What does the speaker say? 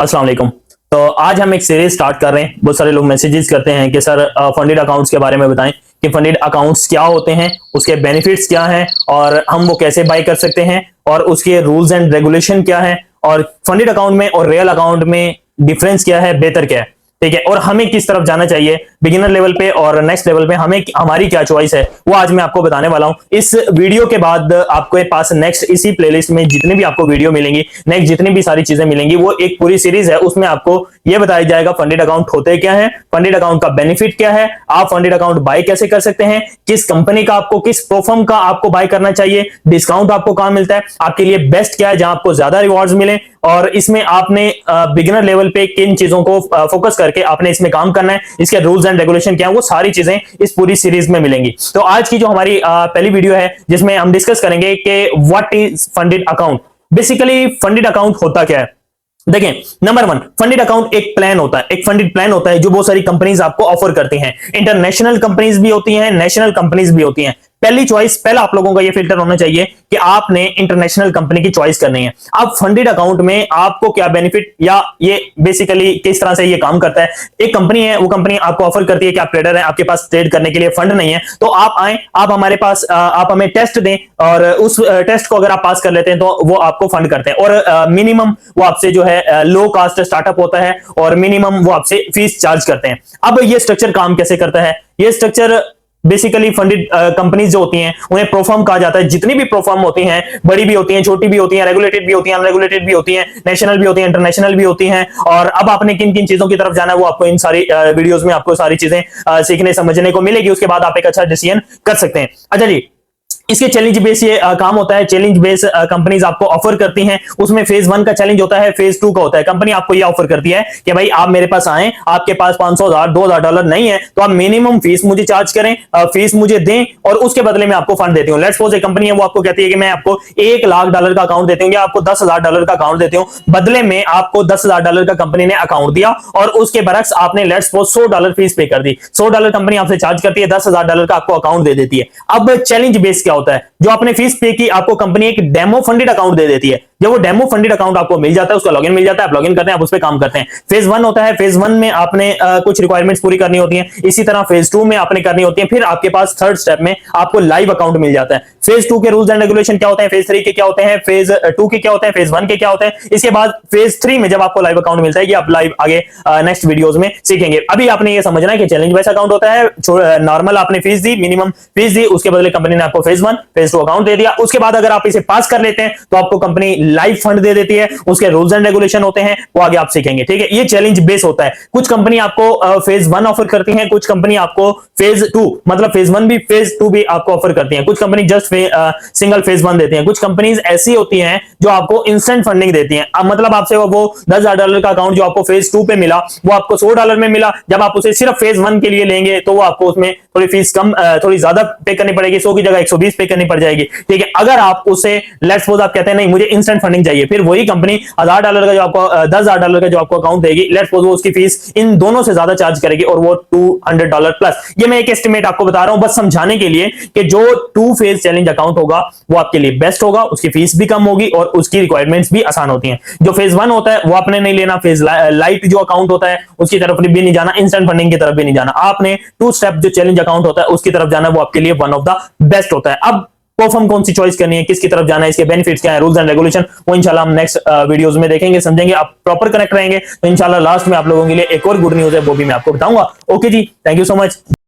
अस्सलाम वालेकुम। तो आज हम एक सीरीज स्टार्ट कर रहे हैं। बहुत सारे लोग मैसेजेस करते हैं कि सर फंडेड अकाउंट्स के बारे में बताएं कि फंडेड अकाउंट्स क्या होते हैं, उसके बेनिफिट्स क्या हैं और हम वो कैसे बाय कर सकते हैं और उसके रूल्स एंड रेगुलेशन क्या है और फंडेड अकाउंट में और रियल अकाउंट में डिफरेंस क्या है, बेहतर क्या है, ठीक है, और हमें किस तरफ जाना चाहिए बिगिनर लेवल पे और नेक्स्ट लेवल पे हमें हमारी क्या चॉइस है, वो आज मैं आपको बताने वाला हूं। इस वीडियो के बाद आपके पास नेक्स्ट इसी प्लेलिस्ट में जितनी भी आपको वीडियो मिलेंगी, नेक्स्ट जितनी भी सारी चीजें मिलेंगी, वो एक पूरी सीरीज है। उसमें आपको यह बताया जाएगा फंडेड अकाउंट होते क्या है, फंडेड अकाउंट का बेनिफिट क्या है, आप फंडेड अकाउंट बाय कैसे कर सकते हैं, किस कंपनी का आपको, किस प्रोफर्म का आपको बाय करना चाहिए, डिस्काउंट आपको कहां मिलता है, आपके लिए बेस्ट क्या है जहां आपको ज्यादा रिवॉर्ड्स मिले, और इसमें आपने बिगिनर लेवल पे किन चीजों को फोकस करके आपने इसमें काम करना है, इसके रूल्स एंड रेगुलेशन क्या है, वो सारी चीजें इस पूरी सीरीज में मिलेंगी। तो आज की जो हमारी पहली वीडियो है जिसमें हम डिस्कस करेंगे कि what is funded account. Basically funded account होता क्या है। देखें, नंबर वन, फंडेड अकाउंट एक प्लान होता है, एक फंडेड प्लान होता है जो बहुत सारी कंपनीज आपको ऑफर करती हैं। इंटरनेशनल कंपनीज भी होती हैं, नेशनल कंपनीज भी होती हैं। पहली चॉइस, पहला आप लोगों का ये फिल्टर होना चाहिए कि आपने इंटरनेशनल कंपनी की चॉइस करनी है। अब फंडेड अकाउंट में आपको क्या बेनिफिट या ये बेसिकली किस तरह से ये काम करता है। एक कंपनी है, वो कंपनी आपको ऑफर करती है कि आप ट्रेडर हैं, आपके पास ट्रेड करने के लिए फंड नहीं है, तो आप आए, आप हमारे पास आप हमें टेस्ट दें और उस टेस्ट को अगर आप पास कर लेते हैं तो वो आपको फंड करते हैं और मिनिमम वो आपसे जो है लो कास्ट स्टार्टअप होता है और मिनिमम वो आपसे फीस चार्ज करते हैं। अब ये स्ट्रक्चर काम कैसे करता है, ये स्ट्रक्चर बेसिकली फंडेड कंपनीज जो होती हैं उन्हें प्रोफर्म कहा जाता है। जितनी भी प्रोफर्म होती हैं, बड़ी भी होती हैं, छोटी भी होती हैं, रेगुलेटेड भी होती हैं, अनरेगुलेटेड भी होती हैं, नेशनल भी होती हैं, इंटरनेशनल भी होती हैं। और अब आपने किन किन चीजों की तरफ जाना है वो आपको इन सारी वीडियोस में आपको सारी चीजें सीखने समझने को मिलेगी। उसके बाद आप एक अच्छा डिसीजन कर सकते हैं। अच्छा जी, इसके चैलेंज बेस ये काम होता है। चैलेंज बेस कंपनीज आपको ऑफर करती हैं, उसमें फेज 1 का चैलेंज होता है, फेज 2 का होता है। कंपनी आपको ये ऑफर करती है कि भाई आप मेरे पास आए, आपके पास 500,000 $2,000 नहीं है तो आप मिनिमम फीस मुझे चार्ज करें, फीस मुझे दें और उसके बदले में आपको फंड देती हूं। लेट्स सपोज एक कंपनी है, वो आपको कहती है कि मैं आपको $1,00,000 का अकाउंट देती हूँ या आपको $10,000 का अकाउंट देती हूँ, बदले में आपको $10,000 का कंपनी ने अकाउंट दिया और उसके बरक्स आपने लेट्स सपोज $100 फीस पे कर दी। $100 कंपनी आपसे चार्ज करती है, $10,000 का आपको अकाउंट दे देती है। अब चैलेंज बेस क्या होता है, जो आपने फीस पे की आपको कंपनी एक डेमो फंडेड अकाउंट दे देती है। जब वो डेमो फंडेड अकाउंट आपको मिल जाता है, उसका लॉगिन मिल जाता है, आप लॉगिन करते हैं, आप उस पर काम करते हैं। फेज 1 होता है, फेज 1 में आपने कुछ रिक्वायरमेंट्स पूरी करनी होती हैं, इसी तरह फेज 2 में आपने करनी होती है, फिर आपके पास थर्ड स्टेप में आपको लाइव अकाउंट मिल जाता है। फेज 2 के रूल्स एंड रेगुलेशन क्या होते हैं, फेज 3 के क्या होते हैं, फेज 2 के क्या होते हैं, फेज 1 के क्या होते हैं, इसके बाद फेज 3 में जब आपको लाइव अकाउंट मिलता है, ये आप लाइव आगे नेक्स्ट वीडियोस में सीखेंगे। अभी आपने ये समझना है कि चैलेंज बेस्ड अकाउंट होता है, नॉर्मल आपने फीस दी, मिनिमम फीस दी, उसके बदले कंपनी ने आपको फेज 1 फेज 2 अकाउंट दे दिया। उसके बाद अगर आप इसे पास कर लेते हैं तो आपको कंपनी लाइव फंड दे देती है, उसके रूल्स एंड रेगुलेशन होते हैं, वो आगे आप सीखेंगे, ठीक है। ये चैलेंज बेस होता है। कुछ कंपनी आपको फेज 1 ऑफर करती है, कुछ कंपनी आपको फेज 2 मतलब फेज 1 भी फेज 2 भी आपको ऑफर करती है, कुछ कंपनी जस्ट सिंगल फेज 1 देती है, कुछ कंपनीज ऐसी होती हैं जो आपको इंस्टेंट फंडिंग देती हैं। अब मतलब आपसे वो $10,000 का अकाउंट जो आपको फेज 2 पे मिला वो आपको $100 में मिला, जब आप उसे सिर्फ फेज 1 के लिए लेंगे तो वो आपको उसमें थोड़ी फीस कम, थोड़ी ज्यादा पे करनी पड़ेगी, 100 की जगह 120 पे करनी पड़ जाएगी, ठीक है। अगर आप उसे लेट्स सपोज आप कहते हैं नहीं मुझे इंस्टेंट फंडिंग चाहिए, फिर वही कंपनी $1,000 का जो आपको $10,000 का जो आपको अकाउंट देगी, लेट्स सपोज वो उसकी फीस इन दोनों से ज्यादा चार्ज करेगी और वो $200 प्लस। ये मैं एक एस्टिमेट आपको बता रहा हूं बस समझाने के लिए कि जो 2 फेज चैलेंज अकाउंट होगा वो आपके लिए बेस्ट होगा, उसकी फीस भी कम होगी और उसकी रिक्वायरमेंट्स भी आसान होती हैं। जो फेज 1 होता है वो आपने नहीं लेना, फेज लाइट जो अकाउंट होता है उसकी तरफ भी नहीं जाना, इंस्टेंट फंडिंग की तरफ भी नहीं जाना, आपने 2 स्टेप जो चैलेंज अकाउंट होता है उसकी तरफ जाना, वो आपके लिए वन ऑफ द बेस्ट होता है। अब प्रोफर्म कौन सी चॉइस करनी है, किसकी तरफ जाना है, इसके बेनिफिट्स क्या है, रूल्स एंड रेगुलेशन, वो इंशाल्लाह हम नेक्स्ट वीडियोस में देखेंगे, समझेंगे। आप प्रॉपर कनेक्ट रहेंगे तो इंशाल्लाह लास्ट में आप लोगों के लिए एक और गुड न्यूज है, वो भी मैं आपको बताऊंगा। ओके जी, थैंक यू सो मच।